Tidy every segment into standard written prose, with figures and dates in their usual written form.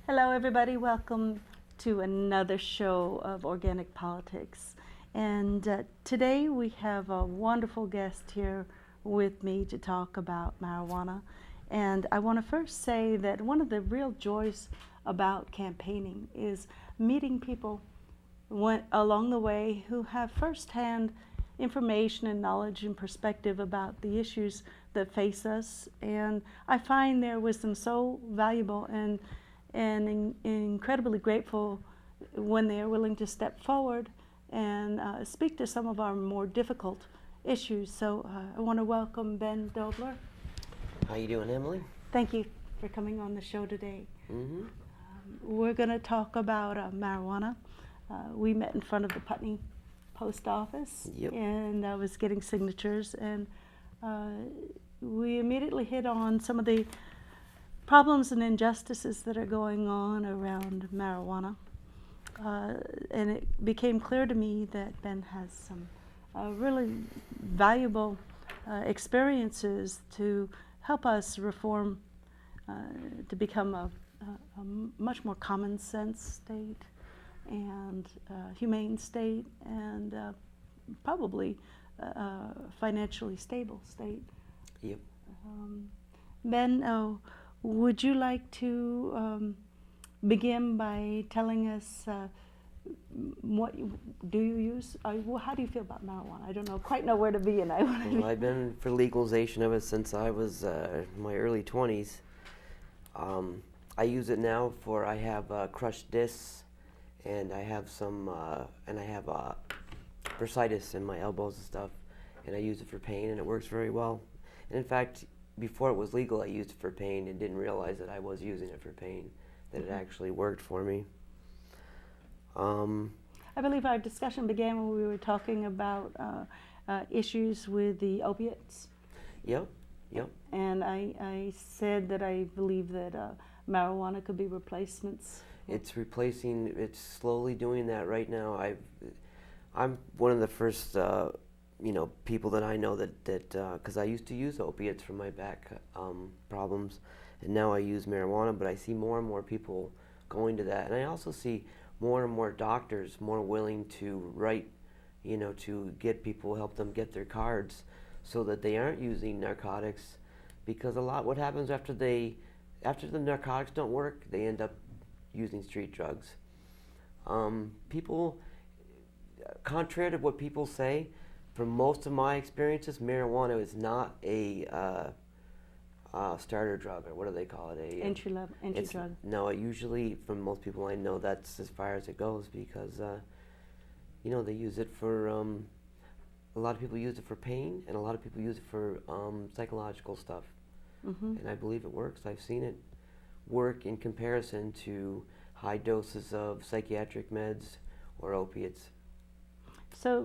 Hello, everybody. Welcome to another show of Organic Politics. And today we have a wonderful guest here with me to talk about marijuana. And I want to first say that one of the real joys about campaigning is meeting people along the way who have firsthand information and knowledge and perspective about the issues that face us. And I find their wisdom so valuable and incredibly grateful when they are willing to step forward and speak to some of our more difficult issues. So I want to welcome Ben Doebler. How you doing, Emily? Thank you for coming on the show today. Mm-hmm. We're going to talk about marijuana. We met in front of the Putney Post Office, Yep. and I was getting signatures, and we immediately hit on some of the problems and injustices that are going on around marijuana. And it became clear to me that Ben has some really valuable experiences to help us reform to become a much more common sense state and humane state and probably financially stable state. Yep. Ben, would you like to begin by telling us what do you use? How do you feel about marijuana? I don't quite know where to begin. Well, I've been for legalization of it since I was in my early 20s. I use it now for I have crushed discs, and I have some bursitis in my elbows and stuff, and I use it for pain, and it works very well. And in fact, before it was legal, I used it for pain and didn't realize that I was using it for pain, that it actually worked for me. I believe our discussion began when we were talking about issues with the opiates. Yep. Yep. And I said that I believe that marijuana could be replacements. It's replacing. It's slowly doing that right now. I'm one of the first, people that I know that because I used to use opiates for my back problems, and now I use marijuana. But I see more and more people going to that, and I also see more and more doctors more willing to write, to get people, help them get their cards, so that they aren't using narcotics, because what happens after the narcotics don't work, they end up using street drugs. People, contrary to what people say, from most of my experiences, marijuana is not a starter drug, or what do they call it? Entry drug. No, usually from most people I know, that's as far as it goes, because they use it for a lot of people use it for pain, and a lot of people use it for psychological stuff. Mm-hmm. And I believe it works. I've seen it work in comparison to high doses of psychiatric meds or opiates. So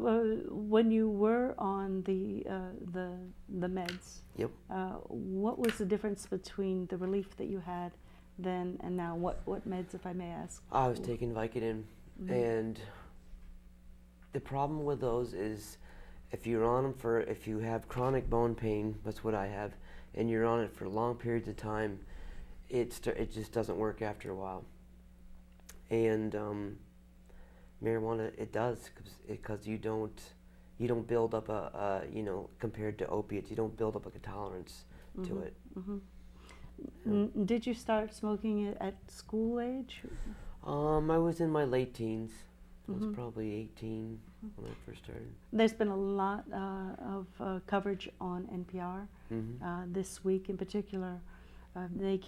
when you were on the meds, Yep. what was the difference between the relief that you had then and now? What meds, if I may ask? I was taking Vicodin, Mm-hmm. and the problem with those is if you have chronic bone pain, that's what I have, and you're on it for long periods of time, it just doesn't work after a while. And marijuana, it does, because you don't build up compared to opiates, you don't build up a tolerance to Mm-hmm. it. Mm-hmm. Did you start smoking it at school age? I was in my late teens. I was Mm-hmm. probably 18 when I first started. There's been a lot of coverage on NPR Mm-hmm. this week in particular. They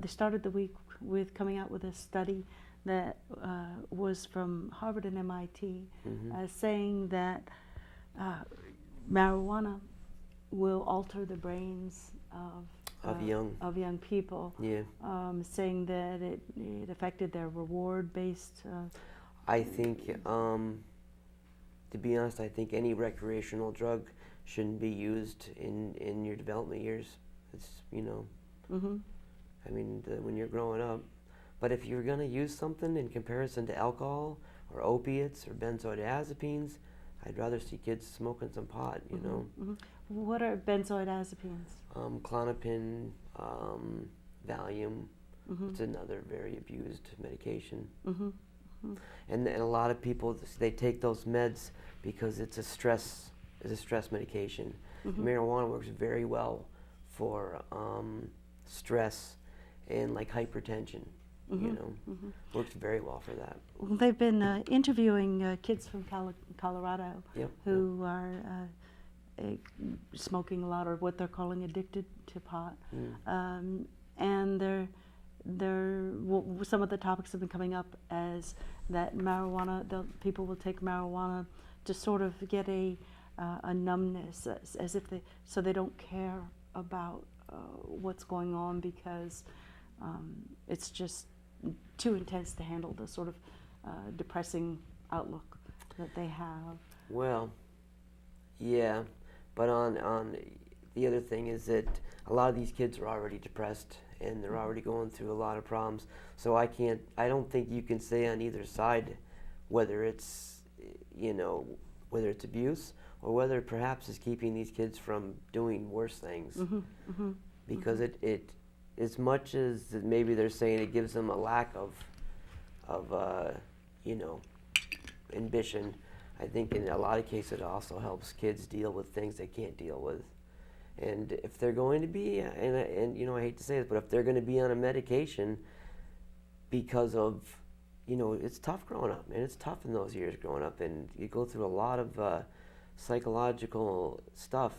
started the week with coming out with a study that was from Harvard and MIT, Mm-hmm. saying that marijuana will alter the brains Of young people. Yeah. Saying that it affected their reward-based. I think, to be honest, I think any recreational drug shouldn't be used in your development years. It's, Mm-hmm. I mean, when you're growing up. But if you're going to use something in comparison to alcohol or opiates or benzodiazepines, I'd rather see kids smoking some pot, Mm-hmm. What are benzodiazepines? Klonopin, Valium, It's another very abused medication. Mm-hmm. And a lot of people, they take those meds because it's a stress medication. Marijuana works very well for stress and like hypertension. You know, works very well for that. Well, they've been interviewing kids from Colorado Yep. who are smoking a lot, or what they're calling addicted to pot. And some of the topics have been coming up as that marijuana, people will take marijuana to sort of get a numbness, as if so they don't care about what's going on, because it's just too intense to handle the sort of depressing outlook that they have. Well, yeah, but on the other thing is that a lot of these kids are already depressed and they're already going through a lot of problems. So I don't think you can say on either side whether it's, whether it's abuse or whether perhaps it's keeping these kids from doing worse things. Because it as much as maybe they're saying it gives them a lack of ambition, I think in a lot of cases it also helps kids deal with things they can't deal with. And if they're going to be, and I hate to say this, but if they're going to be on a medication because of, it's tough growing up, and it's tough in those years growing up, and you go through a lot of psychological stuff.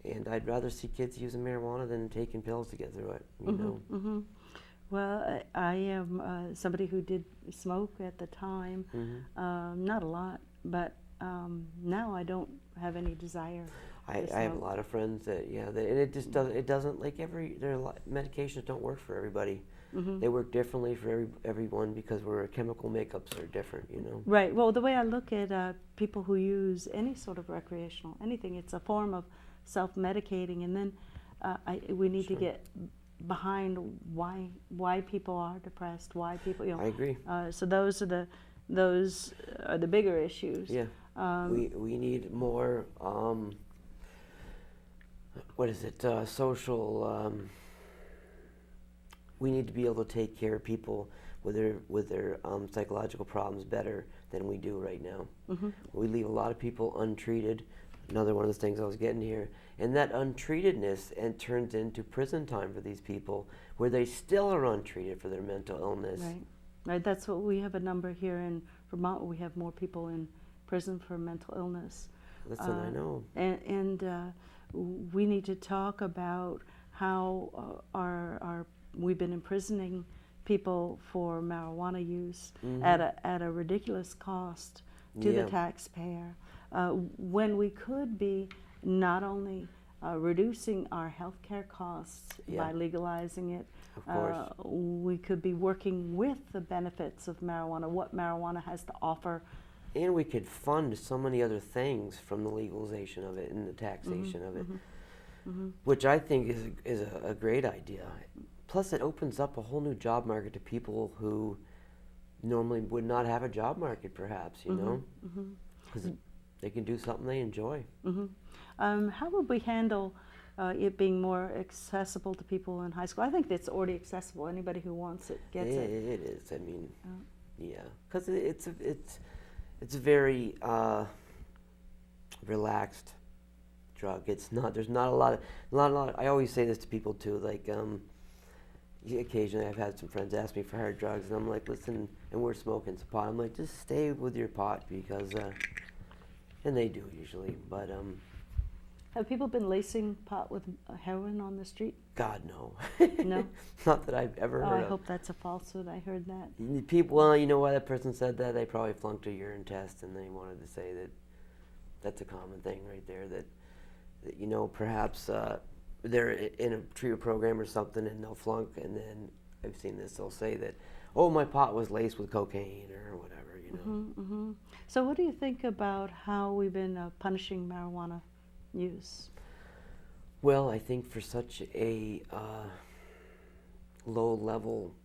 And I'd rather see kids using marijuana than taking pills to get through it, Well, I am somebody who did smoke at the time, not a lot, but now I don't have any desire. I have a lot of friends that, and it just doesn't, medications don't work for everybody. They work differently for everyone because our chemical makeups are different, Right. Well, the way I look at people who use any sort of recreational, anything, it's a form of self-medicating, and then we need to get behind why people are depressed, why people, I agree. So those are the bigger issues. Yeah. We need more. What is it? Social. We need to be able to take care of people with their psychological problems better than we do right now. We leave a lot of people untreated. Another one of the things I was getting here, and that untreatedness turns into prison time for these people, where they still are untreated for their mental illness. Right. That's what we have a number here in Vermont. We have more people in prison for mental illness. Listen, I know. And we need to talk about how we've been imprisoning people for marijuana use at a ridiculous cost to the taxpayer, when we could be not only reducing our healthcare costs by legalizing it. Of course. We could be working with the benefits of marijuana, what marijuana has to offer. And we could fund so many other things from the legalization of it and the taxation of it, which I think is a great idea. Plus, it opens up a whole new job market to people who normally would not have a job market, perhaps, because they can do something they enjoy. How would we handle it being more accessible to people in high school? I think it's already accessible. Anybody who wants it gets it. It is. I mean, because it's a very relaxed drug. It's not. There's not a lot of. I always say this to people too. Like, occasionally I've had some friends ask me for hard drugs, and I'm like, listen, and we're smoking some pot. I'm like, just stay with your pot, because, and they do usually, but. Have people been lacing pot with heroin on the street? God, no. No? Not that I've ever heard I of. hope that's a falsehood. I heard that. People, well, you know why that person said that? They probably flunked a urine test, and they wanted to say that that's a common thing right there, that perhaps they're in a treatment program or something, and they'll flunk, and then I've seen this, they'll say that, oh, my pot was laced with cocaine or whatever, So what do you think about how we've been punishing marijuana use? Well, I think for such a low-level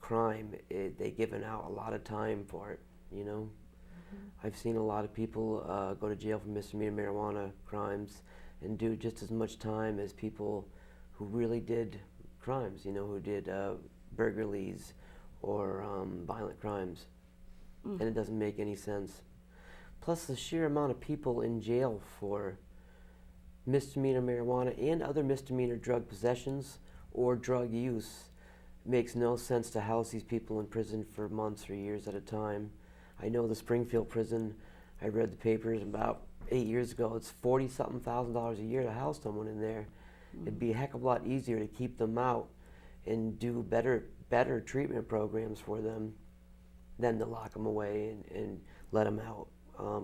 crime, they've given out a lot of time for it, I've seen a lot of people go to jail for misdemeanor marijuana crimes and do just as much time as people who really did crimes, you know, who did burglaries or violent crimes. And it doesn't make any sense. Plus the sheer amount of people in jail for misdemeanor marijuana and other misdemeanor drug possessions or drug use makes no sense to house these people in prison for months or years at a time. I know the Springfield prison, I read the papers about 8 years ago, it's $40-something thousand a year to house someone in there. It'd be a heck of a lot easier to keep them out and do better treatment programs for them than to lock them away and let them out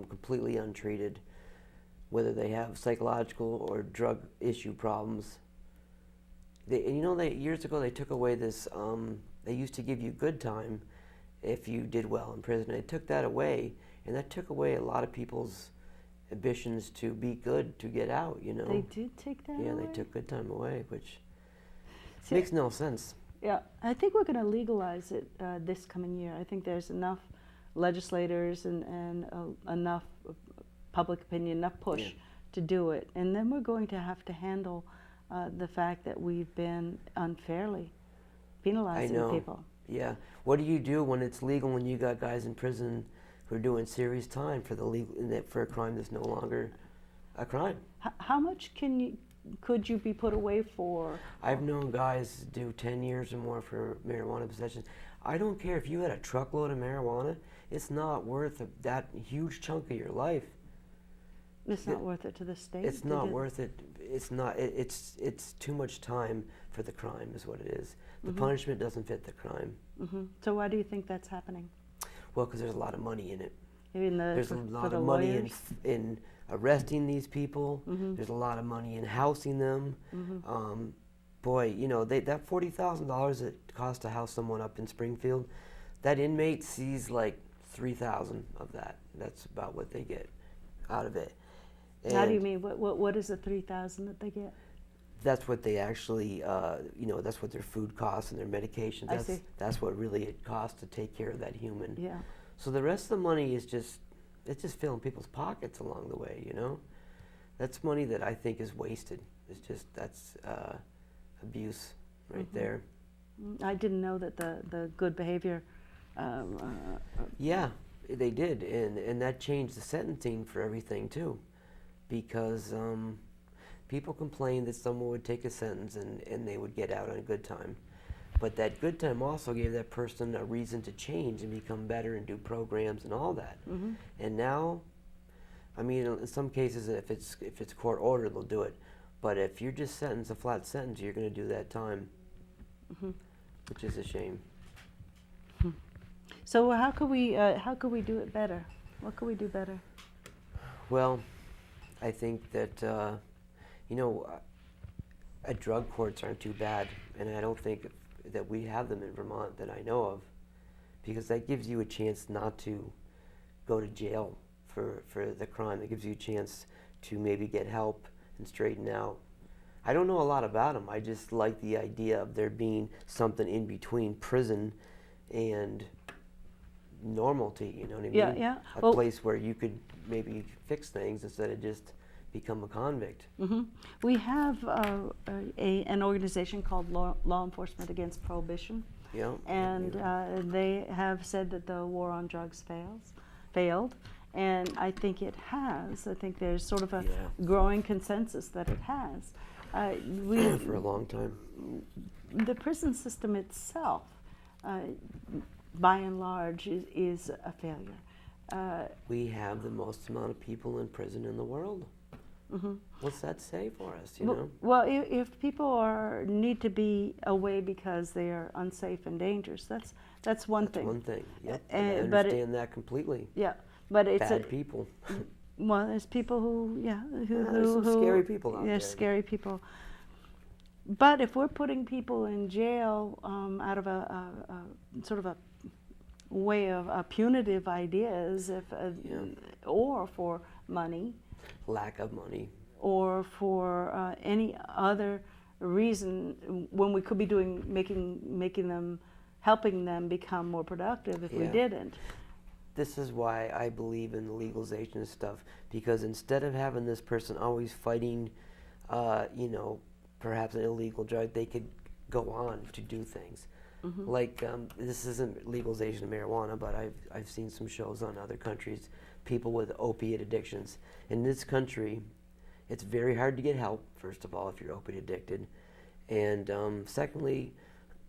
completely untreated, whether they have psychological or drug issue problems. Years ago they took away this, they used to give you good time if you did well in prison. They took that away, and that took away a lot of people's ambitions to be good, to get out, you know. They did take that away? Yeah, they took good time away, which makes no sense. Yeah, I think we're going to legalize it this coming year. I think there's enough legislators and enough public opinion, enough push to do it. And then we're going to have to handle the fact that we've been unfairly penalizing people. Yeah. What do you do when it's legal, when you got guys in prison who are doing serious time for for a crime that's no longer a crime? How much could you be put away for? I've known guys do 10 years or more for marijuana possession. I don't care if you had a truckload of marijuana, it's not worth that huge chunk of your life. It's not worth it to the state? It's not worth it. It's not. It's too much time for the crime is what it is. The punishment doesn't fit the crime. So why do you think that's happening? Well, because there's a lot of money in it. There's a lot of money in arresting these people. There's a lot of money in housing them. Boy, you know, that $40,000 it costs to house someone up in Springfield, that inmate sees like 3,000 of that. That's about what they get out of it. And how do you mean? What is the 3,000 that they get? That's what they actually, that's what their food costs and their medications. I see. That's what really it costs to take care of that human. Yeah. So the rest of the money is just filling people's pockets along the way, you know? That's money that I think is wasted. That's abuse right there. I didn't know that the good behavior. Yeah, they did, and that changed the sentencing for everything too, because people complained that someone would take a sentence and they would get out on a good time. But that good time also gave that person a reason to change and become better and do programs and all that. And now, I mean, in some cases, if it's court ordered, they'll do it. But if you're just sentenced a flat sentence, you're going to do that time, which is a shame. So how could we do it better? What could we do better? Well, I think that drug courts aren't too bad, and I don't think that we have them in Vermont that I know of, because that gives you a chance not to go to jail for the crime. It gives you a chance to maybe get help and straighten out. I don't know a lot about them. I just like the idea of there being something in between prison and normalty, you know what I mean? Yeah. A place where you could maybe fix things instead of just become a convict. We have an organization called Law Enforcement Against Prohibition. Yeah. And they have said that the war on drugs failed. And I think it has. I think there's sort of a growing consensus that it has. For a long time. The prison system itself, by and large, is a failure. We have the most amount of people in prison in the world. What's that say for us, you know? Well, if people need to be away because they are unsafe and dangerous, that's one thing. That's one thing, yep. I But understand that completely. Yeah, but it's bad people. Well, there's people who there's some scary people out there. There's scary people. But if we're putting people in jail out of a sort of a way of punitive ideas, or for money, lack of money, or for any other reason, when we could be helping them become more productive if we didn't. This is why I believe in the legalization of stuff, because instead of having this person always fighting, perhaps an illegal drug, they could go on to do things. Like this isn't legalization of marijuana, but I've seen some shows on other countries, people with opiate addictions. In this country, it's very hard to get help. First of all, if you're opiate addicted, and secondly,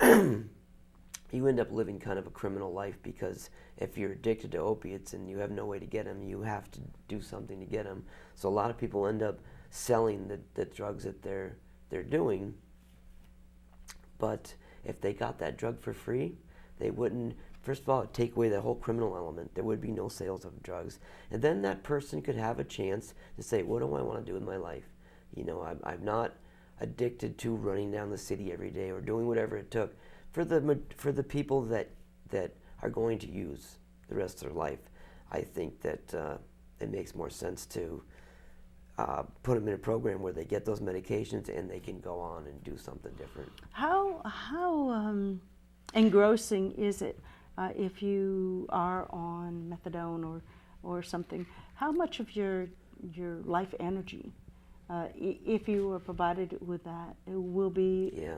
you end up living kind of a criminal life, because if you're addicted to opiates and you have no way to get them, you have to do something to get them. So a lot of people end up selling the drugs that they're doing. But if they got that drug for free, they wouldn't. First of all, it'd take away the whole criminal element. There would be no sales of drugs, and then that person could have a chance to say, "What do I want to do with my life? You know, I'm not addicted to running down the city every day or doing whatever it took." For the people that are going to use the rest of their life, I think that it makes more sense to put them in a program where they get those medications and they can go on and do something different. How engrossing is it if you are on methadone or something? How much of your life energy, if you were provided with that, will be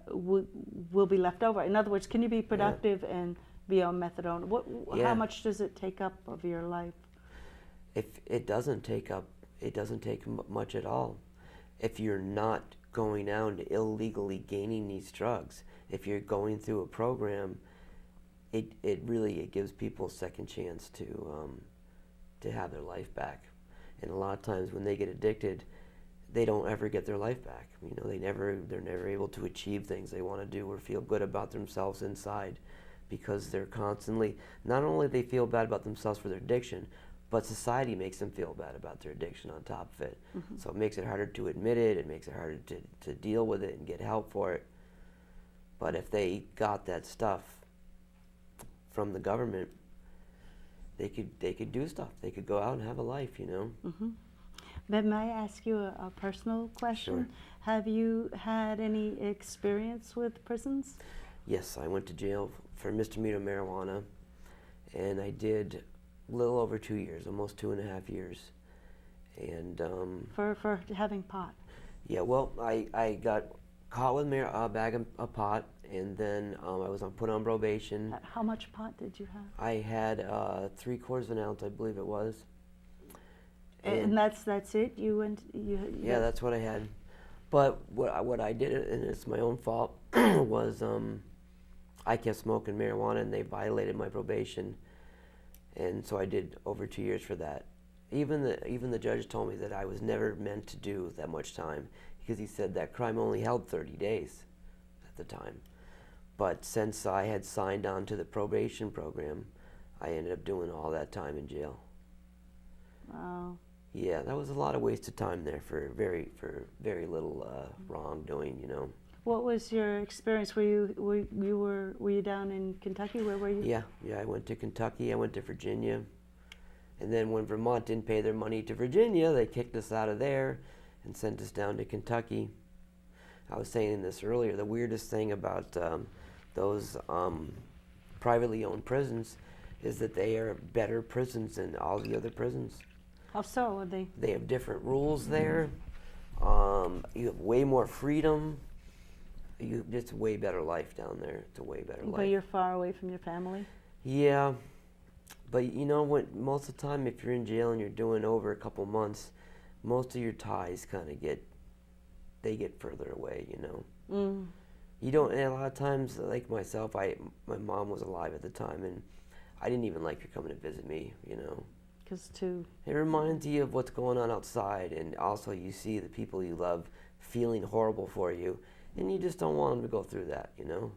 will be left over? In other words, can you be productive and be on methadone? How much does it take up of your life? If it doesn't take much at all. If you're not going out and illegally gaining these drugs, if you're going through a program, it really gives people a second chance to have their life back. And a lot of times when they get addicted, they don't ever get their life back. You know, they're never able to achieve things they want to do or feel good about themselves inside, because they're constantly, not only they feel bad about themselves for their addiction, but society makes them feel bad about their addiction on top of it. So it makes it harder to admit it. It makes it harder to deal with it and get help for it. But if they got that stuff from the government, they could do stuff. They could go out and have a life, you know. Ben, may I ask you a personal question? Sure. Have you had any experience with prisons? Yes, I went to jail for misdemeanor marijuana, and I did a little over 2 years, almost 2.5 years. And for having pot? Yeah, well, I got caught with a bag of pot, and then I was put on probation. How much pot did you have? I had 3/4 of an ounce, I believe it was. And that's it? Yeah, that's what I had. But what I did, and it's my own fault, was I kept smoking marijuana, and they violated my probation, and so I did over 2 years for that. Even the judge told me that I was never meant to do that much time, because he said that crime only held 30 days at the time. But since I had signed on to the probation program, I ended up doing all that time in jail. Wow. Yeah, that was a lot of wasted time there for very little wrongdoing, you know. What was your experience? Were you down in Kentucky? Where were you? Yeah, I went to Kentucky, I went to Virginia, and then when Vermont didn't pay their money to Virginia, they kicked us out of there and sent us down to Kentucky. I was saying this earlier, the weirdest thing about those privately owned prisons is that they are better prisons than all the other prisons. How so? Are they? They have different rules there. You have way more freedom. It's a way better life down there. It's a way better life. But you're far away from your family? Yeah, but you know what? Most of the time, if you're in jail and you're doing over a couple months, most of your ties kind of get further away. You know, you don't. And a lot of times, like myself, my mom was alive at the time, and I didn't even like her coming to visit me. You know. It reminds you of what's going on outside, and also you see the people you love feeling horrible for you, and you just don't want them to go through that, you know?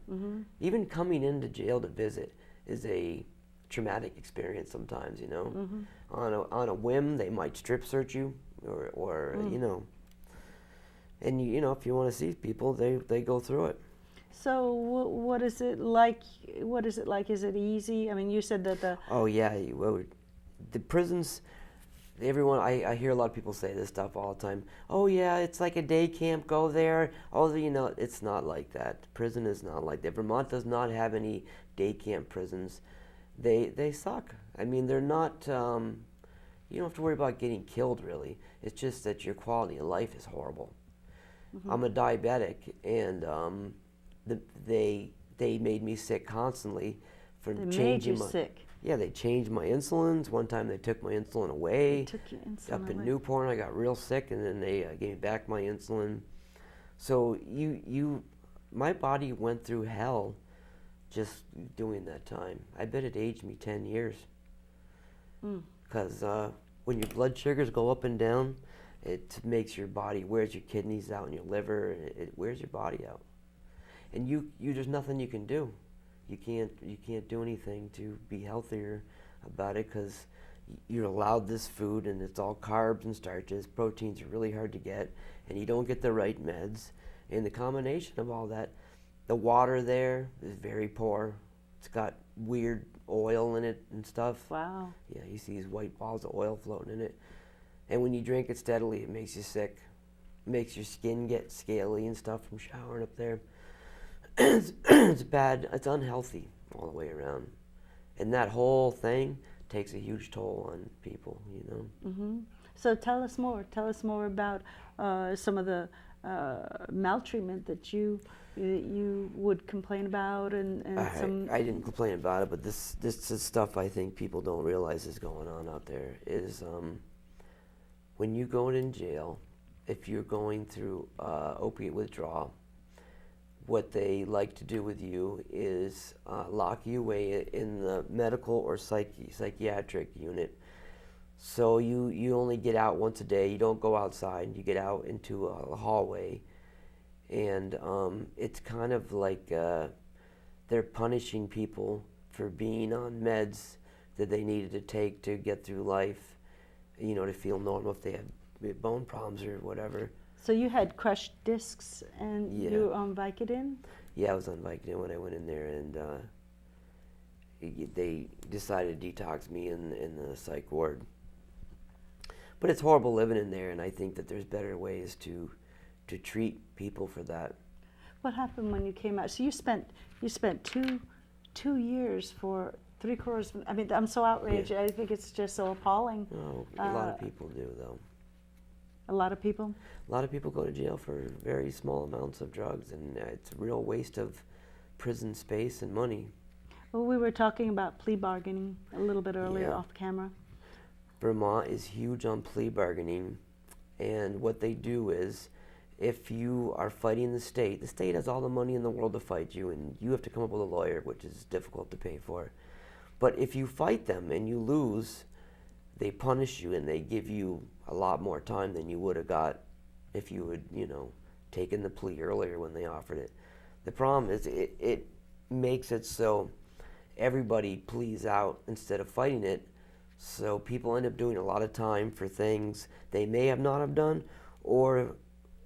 Even coming into jail to visit is a traumatic experience sometimes, you know? On a whim, they might strip search you, or you know. And you know, if you want to see people, they go through it. So what is it like? What is it like? Is it easy? I mean, you said that the... Oh, yeah. The prisons, everyone, I hear a lot of people say this stuff all the time. Oh yeah, it's like a day camp, go there. Oh, you know, it's not like that. Prison is not like that. Vermont does not have any day camp prisons. They suck. I mean, they're not, you don't have to worry about getting killed really. It's just that your quality of life is horrible. I'm a diabetic, and they made me sick constantly for They made changing you my sick. yeah, they changed my insulins. One time they took my insulin away. They took your insulin Up in away. Newport, I got real sick, and then they gave me back my insulin. So my body went through hell just doing that time. I bet it aged me 10 years. Because when your blood sugars go up and down, it makes your body, wears your kidneys out and your liver, and it wears your body out. And you there's nothing you can do. You can't do anything to be healthier about it, because you're allowed this food and it's all carbs and starches. Proteins are really hard to get, and you don't get the right meds. And the combination of all that, the water there is very poor. It's got weird oil in it and stuff. Wow. Yeah, you see these white balls of oil floating in it. And when you drink it steadily, it makes you sick. It makes your skin get scaly and stuff from showering up there. It's bad. It's unhealthy all the way around. And that whole thing takes a huge toll on people, you know. Mm-hmm. So tell us more. Tell us more about some of the maltreatment that you would complain about, and some. I didn't complain about it, but this is stuff I think people don't realize is going on out there. Is when you go in jail, if you're going through opiate withdrawal, what they like to do with you is lock you away in the medical or psychiatric unit. So you only get out once a day. You don't go outside. You get out into a hallway. And it's kind of like they're punishing people for being on meds that they needed to take to get through life, you know, to feel normal if they have bone problems or whatever. So you had crushed discs, and Yeah. you were on Vicodin? Yeah, I was on Vicodin when I went in there, and they decided to detox me in the psych ward. But it's horrible living in there, and I think that there's better ways to treat people for that. What happened when you came out? So you spent two years for 3/4. I mean, I'm so outraged. Yeah. I think it's just so appalling. Oh, a lot of people do, though. A lot of people. A lot of people go to jail for very small amounts of drugs, and it's a real waste of prison space and money. Well, we were talking about plea bargaining a little bit earlier Yeah. off camera. Vermont is huge on plea bargaining, and what they do is, if you are fighting the state has all the money in the world to fight you, and you have to come up with a lawyer, which is difficult to pay for. But if you fight them and you lose, they punish you and they give you a lot more time than you would have got if you had, you know, taken the plea earlier when they offered it. The problem is it makes it so everybody pleas out instead of fighting it. So people end up doing a lot of time for things they may have not have done, or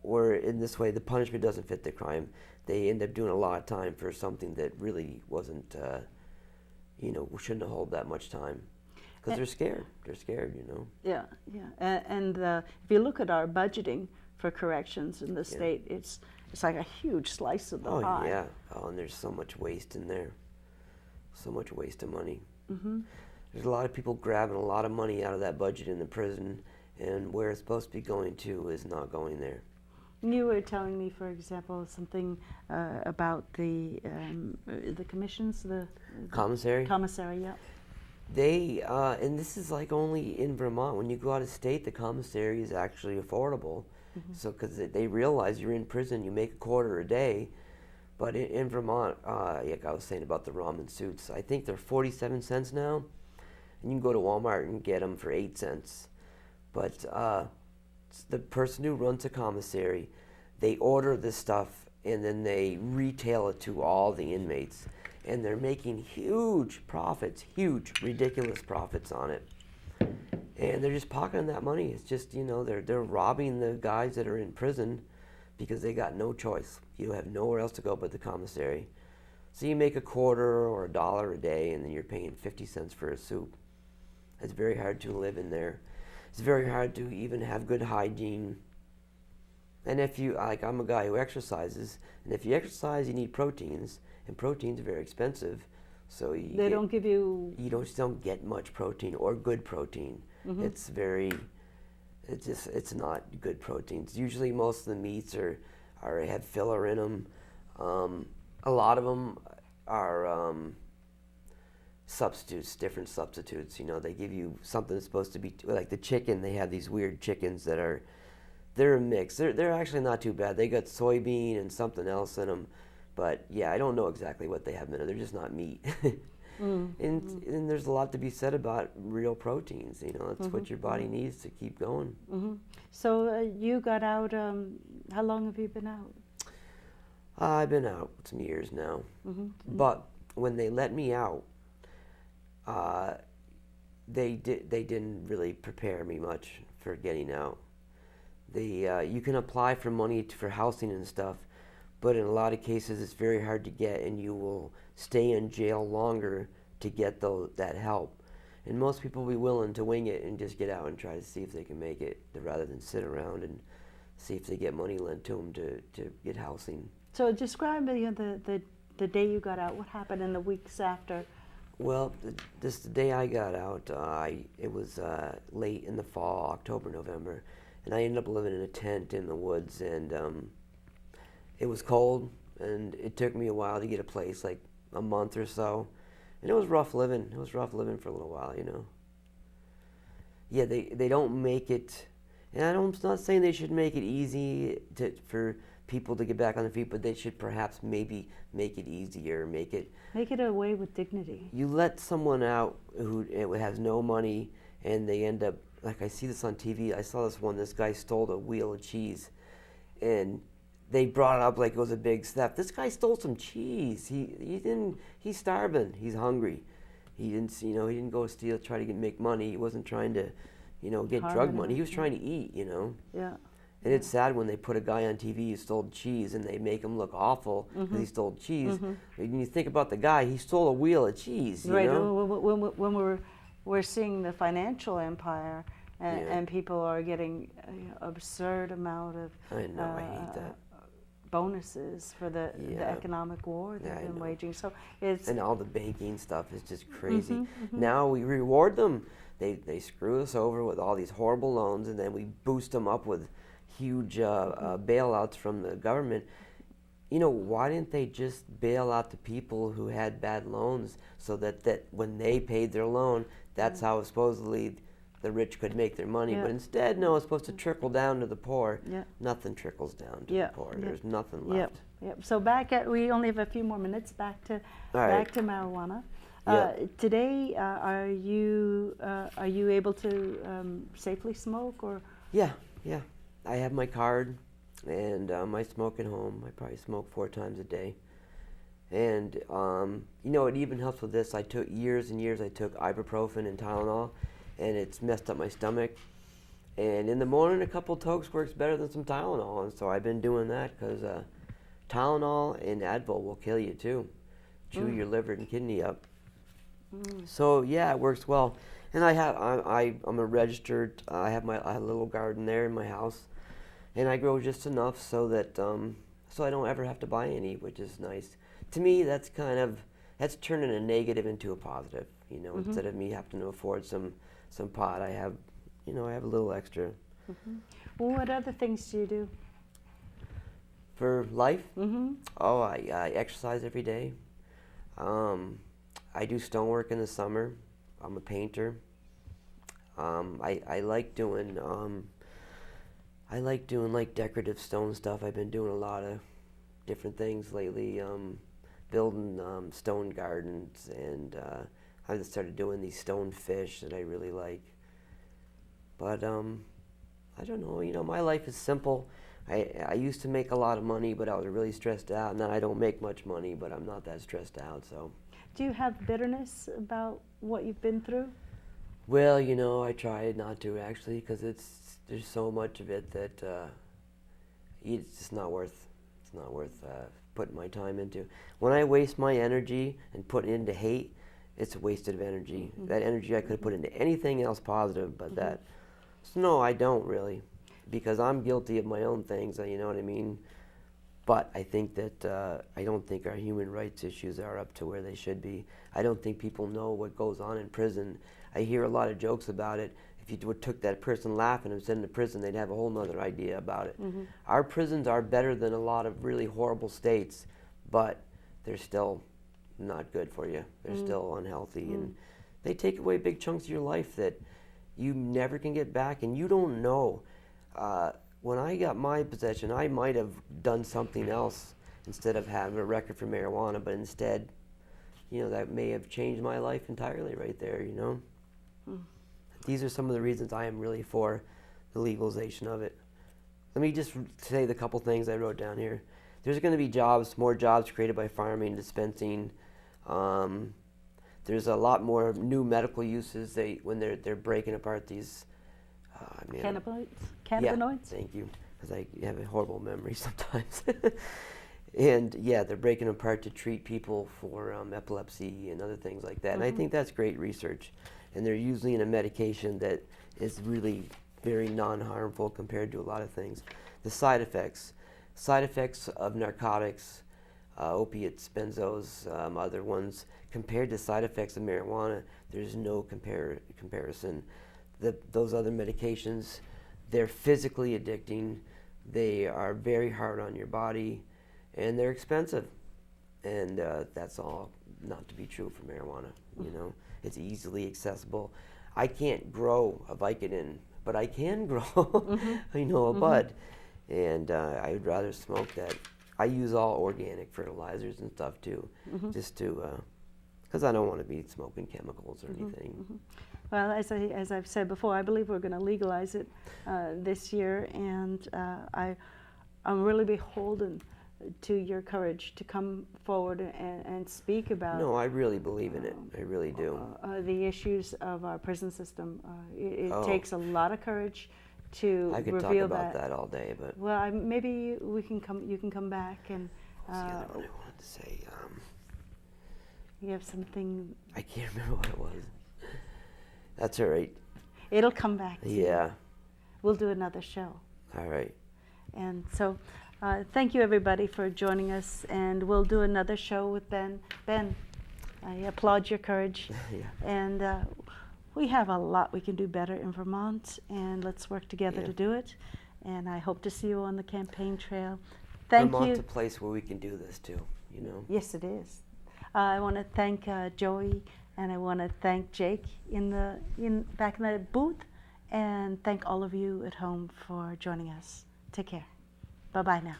in this way the punishment doesn't fit the crime. They end up doing a lot of time for something that really wasn't, you know, shouldn't hold that much time. Because they're scared. They're scared, you know. Yeah, yeah. And if you look at our budgeting for corrections in the state, it's like a huge slice of the pie. Oh, yeah. Oh, and there's so much waste in there. So much waste of money. Mm-hmm. There's a lot of people grabbing a lot of money out of that budget in the prison, and where it's supposed to be going to is not going there. You were telling me, for example, something about the commissions, the Commissary? commissary, yeah. They, and this is like only in Vermont. When you go out of state, the commissary is actually affordable. Mm-hmm. So, because they realize you're in prison, you make $0.25 a day. But in Vermont, like I was saying about the ramen suits, I think they're 47 cents now. And you can go to Walmart and get them for 8 cents. But the person who runs a commissary, they order this stuff and then they retail it to all the inmates. And they're making huge profits, huge, ridiculous profits on it. And they're just pocketing that money. It's just, you know, they're robbing the guys that are in prison because they got no choice. You have nowhere else to go but the commissary. So you make $0.25 or $1 a day, and then you're paying 50 cents for a soup. It's very hard to live in there. It's very hard to even have good hygiene. And if you, like, I'm a guy who exercises, and if you exercise, you need proteins. And proteins are very expensive, so they don't give you. You don't get much protein or good protein. Mm-hmm. It's not good proteins. Usually, most of the meats have filler in them. A lot of them are substitutes, different substitutes. You know, they give you something that's supposed to be like the chicken. They have these weird chickens that they're a mix. They're actually not too bad. They got soybean and something else in them, but yeah, I don't know exactly what they have in it. They're just not meat. And there's a lot to be said about real proteins. You know, that's what your body needs to keep going. So you got out. How long have you been out? I've been out some years now, but when they let me out, they didn't really prepare me much for getting out. You can apply for money for housing and stuff, but in a lot of cases it's very hard to get, and you will stay in jail longer to get that help. And most people will be willing to wing it and just get out and try to see if they can make it, rather than sit around and see if they get money lent to them to get housing. So describe the day you got out. What happened in the weeks after? Well, the day I got out, it was late in the fall, October, November, and I ended up living in a tent in the woods, and it was cold, and it took me a while to get a place, like a month or so, and it was rough living. It was rough living for a little while, you know. Yeah, they don't make it, and I'm not saying they should make it easy for people to get back on their feet, but they should perhaps maybe make it easier, make it a way with dignity. You let someone out who has no money, and they end up, like I see this on TV. I saw this guy stole a wheel of cheese, and they brought it up like it was a big theft. This guy stole some cheese. He's starving. He's hungry. He didn't go steal, try to make money. He wasn't trying to, get drug money. He was trying to eat, Yeah. And it's sad when they put a guy on TV who stole cheese and they make him look awful because he stole cheese. When you think about the guy, he stole a wheel of cheese, you know? When we're seeing the financial empire and people are getting absurd amount of I know, I hate that. bonuses for the economic war they've been waging. So and all the banking stuff is just crazy. Now we reward them. They screw us over with all these horrible loans, and then we boost them up with huge bailouts from the government. Why didn't they just bail out the people who had bad loans, so that when they paid their loan, that's how supposedly the rich could make their money? But instead, no, it's supposed to trickle down to the poor. Nothing trickles down to the poor. There's nothing left. So we only have a few more minutes back to marijuana. Today, are you able to safely smoke, or? Yeah. I have my card, and I smoke at home. I probably smoke 4 times a day. And, it even helps with this. I took years and years, I took ibuprofen and Tylenol, and it's messed up my stomach. And in the morning, a couple tokes works better than some Tylenol. And so I've been doing that because Tylenol and Advil will kill you too. Chew your liver and kidney up. So, yeah, it works well. And I'm a registered, I have a little garden there in my house. And I grow just enough so that so I don't ever have to buy any, which is nice. To me, that's turning a negative into a positive. Instead of me having to afford some pot, I have a little extra. Well, what other things do you do for life? Oh, I exercise every day. I do stonework in the summer. I'm a painter. I like doing like decorative stone stuff. I've been doing a lot of different things lately, building stone gardens, and I just started doing these stone fish that I really like. But I don't know, my life is simple. I used to make a lot of money, but I was really stressed out. Now I don't make much money, but I'm not that stressed out. So. Do you have bitterness about what you've been through? Well, I try not to, actually, because there's so much of it that it's just not worth. It's not worth putting my time into. When I waste my energy and put it into hate, it's a wasted of energy. That energy I could have put into anything else positive, but that. So no, I don't really, because I'm guilty of my own things. You know what I mean? But I think that I don't think our human rights issues are up to where they should be. I don't think people know what goes on in prison. I hear a lot of jokes about it. If you took that person laughing and sent them to prison, they'd have a whole nother idea about it. Our prisons are better than a lot of really horrible states, but they're still not good for you. They're still unhealthy, and Mm. they take away big chunks of your life that you never can get back, and you don't know. When I got my possession, I might have done something else instead of having a record for marijuana, but instead, that may have changed my life entirely right there, Mm. These are some of the reasons I am really for the legalization of it. Let me just say the couple things I wrote down here. There's going to be more jobs created by farming, dispensing. There's a lot more new medical uses when they're breaking apart these. Cannabinoids? Yeah, Cannabinoids? thank you, because I have a horrible memory sometimes. And yeah, they're breaking them apart to treat people for epilepsy and other things like that. And I think that's great research. And they're using a medication that is really very non-harmful compared to a lot of things. The side effects of narcotics, opiates, benzos, other ones, compared to side effects of marijuana, there's no comparison. Those other medications, they're physically addicting, they are very hard on your body, and they're expensive. And that's all not to be true for marijuana. It's easily accessible. I can't grow a Vicodin, but I can grow a bud, and I would rather smoke that. I use all organic fertilizers and stuff too, just to because I don't want to be smoking chemicals or anything. Well, as I've said before, I believe we're going to legalize it this year, and I'm really beholden to your courage to come forward and speak about. No, I really believe in it. I really do. The issues of our prison system. It takes a lot of courage to I could reveal talk about that all day, but. Well, maybe we can come. You can come back and. What's the other one I wanted to say? You have something. I can't remember what it was. That's all right. It'll come back to you. Yeah. We'll do another show. All right. And so, thank you everybody for joining us, and we'll do another show with Ben. Ben, I applaud your courage. Yeah. And we have a lot we can do better in Vermont, and let's work together to do it. And I hope to see you on the campaign trail. Thank you. Vermont's a place where we can do this too, Yes, it is. I want to thank Joey, and I want to thank Jake back in the booth, and thank all of you at home for joining us. Take care. Bye-bye now.